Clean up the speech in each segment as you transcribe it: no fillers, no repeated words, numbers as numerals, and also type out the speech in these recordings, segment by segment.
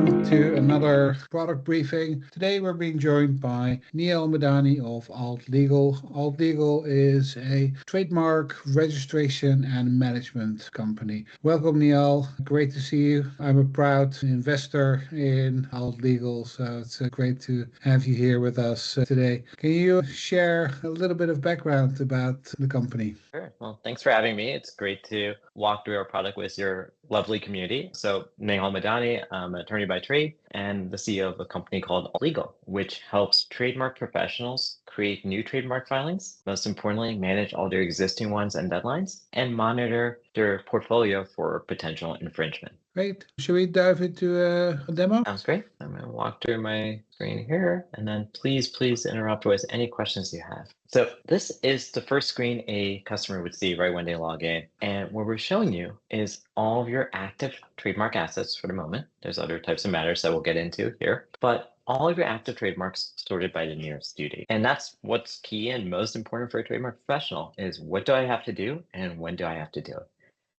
welcome to another product briefing. Today we're being joined by Nehal Madhani of Alt Legal. Alt Legal is a trademark registration and management company. Welcome, Nehal. Great to see you. I'm a proud investor in Alt Legal, so it's great to have you here with us today. Can you share a little bit of background about the company? Sure. Well, thanks for having me. It's great to walk through our product with your lovely community. So, Nehal Madhani, I'm an attorney by trade and the CEO of a company called Legal, which helps trademark professionals create new trademark filings, most importantly, manage all their existing ones and deadlines, and monitor their portfolio for potential infringement. Great. Should we dive into a demo? Sounds great. I'm going to walk through my screen here, and then please interrupt with any questions you have. So this is the first screen a customer would see right when they log in. And what we're showing you is all of your active trademark assets for the moment. There's other types of matters that we'll get into here, but all of your active trademarks sorted by the nearest due date. And that's what's key and most important for a trademark professional is what do I have to do and when do I have to do it?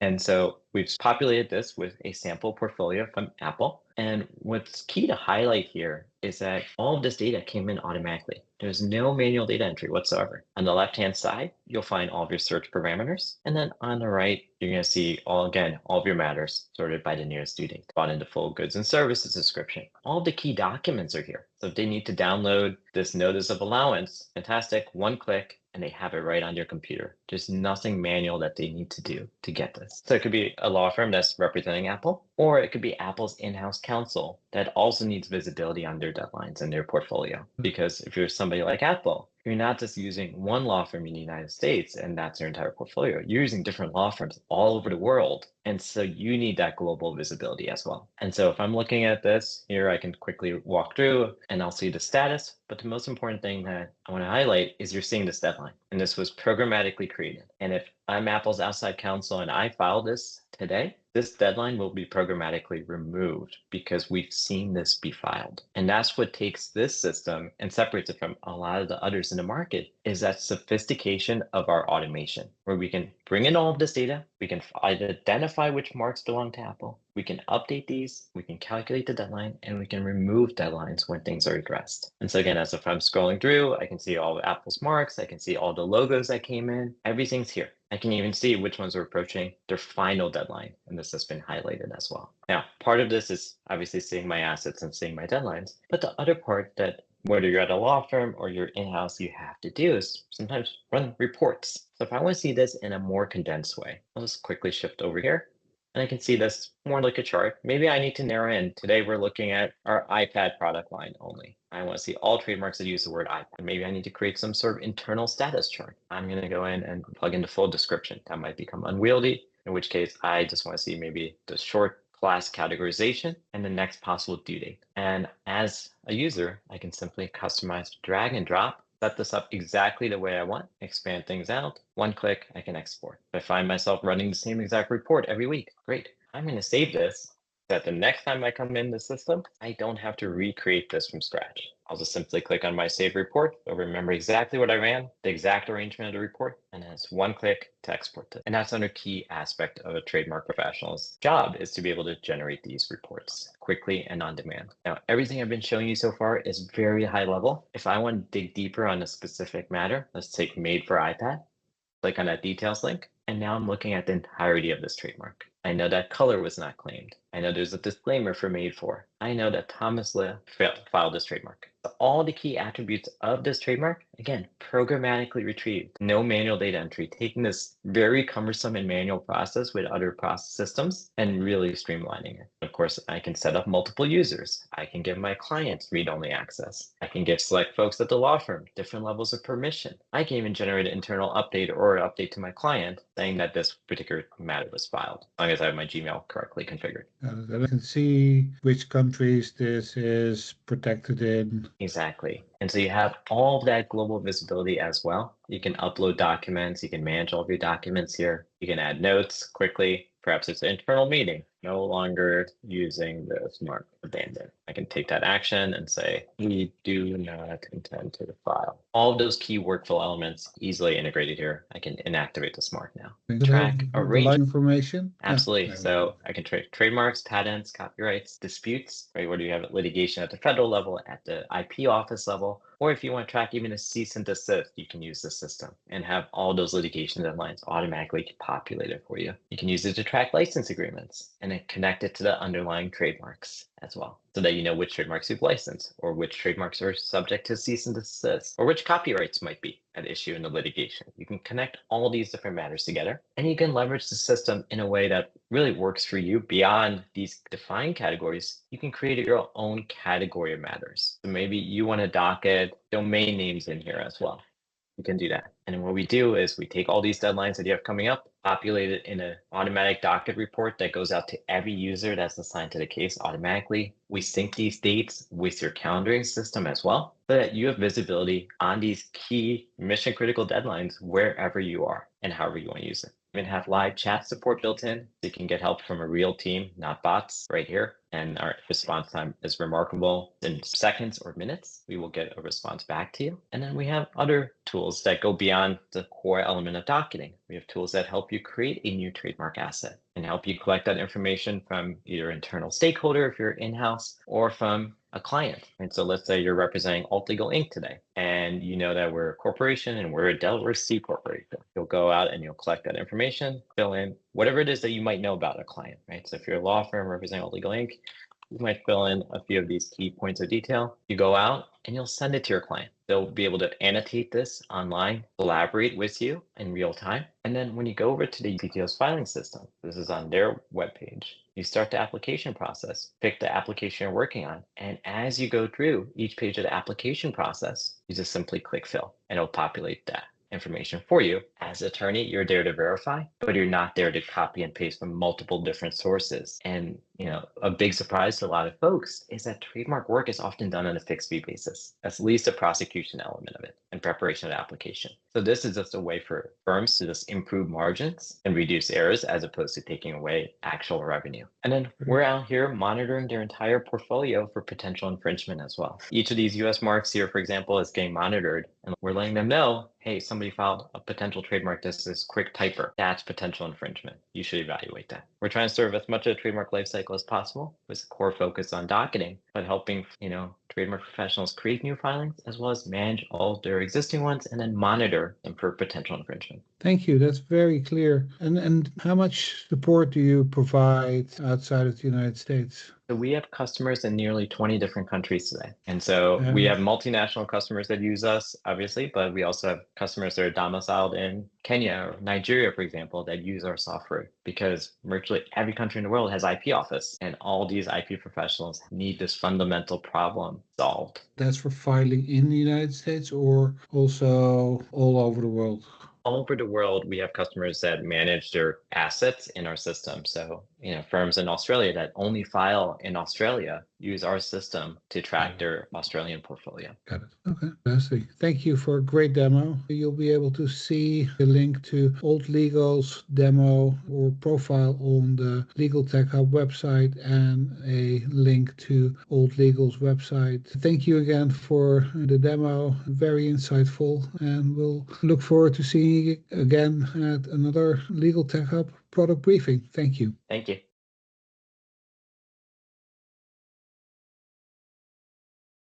And so we've populated this with a sample portfolio from Apple. And what's key to highlight here is that all of this data came in automatically. There's no manual data entry whatsoever. On the left-hand side, you'll find all of your search parameters. And then on the right, you're going to see all of your matters sorted by the nearest due date. Brought into full goods and services description. All of the key documents are here. So if they need to download this notice of allowance, fantastic, one click, and they have it right on your computer. There's nothing manual that they need to do to get this. So it could be a law firm that's representing Apple, or it could be Apple's in-house counsel that also needs visibility on their deadlines and their portfolio. Because if you're somebody like Apple, you're not just using one law firm in the United States and that's your entire portfolio. You're using different law firms all over the world. And so you need that global visibility as well. And so if I'm looking at this here, I can quickly walk through and I'll see the status. But the most important thing that I want to highlight is you're seeing this deadline. And this was programmatically created. And if I'm Apple's outside counsel and I file this today, this deadline will be programmatically removed because we've seen this be filed. And that's what takes this system and separates it from a lot of the others in the market is that sophistication of our automation, where we can bring in all of this data, we can identify which marks belong to Apple, we can update these, we can calculate the deadline, and we can remove deadlines when things are addressed. And so again, as if I'm scrolling through, I can see all of Apple's marks, I can see all the logos that came in, everything's here. I can even see which ones are approaching their final deadline, and this has been highlighted as well. Now, part of this is obviously seeing my assets and seeing my deadlines, but the other part that whether you're at a law firm or you're in-house, you have to do is sometimes run reports. So if I want to see this in a more condensed way, I'll just quickly shift over here. And I can see this more like a chart. Maybe I need to narrow in. Today, we're looking at our iPad product line only. I want to see all trademarks that use the word iPad. Maybe I need to create some sort of internal status chart. I'm going to go in and plug in the full description. That might become unwieldy, in which case I just want to see maybe the short class categorization and the next possible due date. And as a user, I can simply customize, drag and drop, set this up exactly the way I want, expand things out. One click, I can export. If I find myself running the same exact report every week, great. I'm going to save this so that the next time I come in the system, I don't have to recreate this from scratch. I'll just simply click on my save report. It'll remember exactly what I ran, the exact arrangement of the report, and then it's one click to export it. And that's another key aspect of a trademark professional's job is to be able to generate these reports quickly and on demand. Now, everything I've been showing you so far is very high level. If I want to dig deeper on a specific matter, let's take made for iPad, click on that details link, and now I'm looking at the entirety of this trademark. I know that color was not claimed. I know there's a disclaimer for made for. I know that Thomas Le filed this trademark. So all the key attributes of this trademark, again, programmatically retrieved. No manual data entry, taking this very cumbersome and manual process with other process systems and really streamlining it. Of course, I can set up multiple users. I can give my clients read-only access. I can give select folks at the law firm different levels of permission. I can even generate an internal update or update to my client saying that this particular matter was filed, as long as I have my Gmail correctly configured. And I can see which countries this is protected in. Exactly. And so you have all of that global visibility as well. You can upload documents, you can manage all of your documents here. You can add notes quickly. Perhaps it's an internal meeting, no longer using this mark. abandon. I can take that action and say, we do not intend to file. All of those key workflow elements easily integrated here. I can inactivate this mark now. Track a The range. information. Absolutely. Yeah. So I can track trademarks, patents, copyrights, disputes, right? Whether you have litigation at the federal level, at the IP office level, or if you want to track even a cease and desist, you can use the system and have all those litigation deadlines automatically populated for you. You can use it to track license agreements and then connect it to the underlying trademarks as well, so that you know which trademarks you've licensed, or which trademarks are subject to cease and desist, or which copyrights might be at issue in the litigation. You can connect all these different matters together, and you can leverage the system in a way that really works for you beyond these defined categories. You can create your own category of matters. So maybe you want to docket domain names in here as well. You can do that. And what we do is we take all these deadlines that you have coming up, populate it in an automatic docket report that goes out to every user that's assigned to the case automatically. We sync these dates with your calendaring system as well, so that you have visibility on these key mission critical deadlines wherever you are and however you want to use it. Even have live chat support built in, so you can get help from a real team, not bots, right here. And our response time is remarkable. In seconds or minutes, we will get a response back to you. And then we have other tools that go beyond the core element of docketing. We have tools that help you create a new trademark asset and help you collect that information from either internal stakeholder if you're in-house, or from a client. And so let's say you're representing Alt Legal Inc. today, and you know that we're a corporation and we're a Delaware C corporation. You'll go out and you'll collect that information, fill in whatever it is that you might know about a client, right? So if you're a law firm representing Alt Legal Inc., you might fill in a few of these key points of detail. You go out and you'll send it to your client. They'll be able to annotate this online, collaborate with you in real time. And then when you go over to the CTO's filing system, this is on their webpage, you start the application process, pick the application you're working on. And as you go through each page of the application process, you just simply click fill and it'll populate that information for you. As attorney, you're there to verify, but you're not there to copy and paste from multiple different sources. And a big surprise to a lot of folks is that trademark work is often done on a fixed fee basis. That's at least a prosecution element of it in preparation of the application. So this is just a way for firms to just improve margins and reduce errors as opposed to taking away actual revenue. And then we're out here monitoring their entire portfolio for potential infringement as well. Each of these US marks here, for example, is getting monitored, and we're letting them know, hey, somebody filed a potential trademark. This is quick typer. That's potential infringement. You should evaluate that. We're trying to serve as much of the trademark lifecycle as possible with a core focus on docketing, but helping, trademark professionals create new filings as well as manage all their existing ones and then monitor them for potential infringement. Thank you. That's very clear. And how much support do you provide outside of the United States? So we have customers in nearly 20 different countries today. And so we have multinational customers that use us, obviously, but we also have customers that are domiciled in Kenya or Nigeria, for example, that use our software, because virtually every country in the world has IP office, and all these IP professionals need this fundamental problem solved. That's for filing in the United States or also all over the world? All over the world, we have customers that manage their assets in our system. So, firms in Australia that only file in Australia use our system to track their Australian portfolio. Got it. Okay, fantastic. Thank you for a great demo. You'll be able to see the link to Old Legal's demo or profile on the Legal Tech Hub website and a link to Old Legal's website. Thank you again for the demo. Very insightful, and we'll look forward to seeing you again at another Legal Tech Hub product briefing. Thank you. Thank you.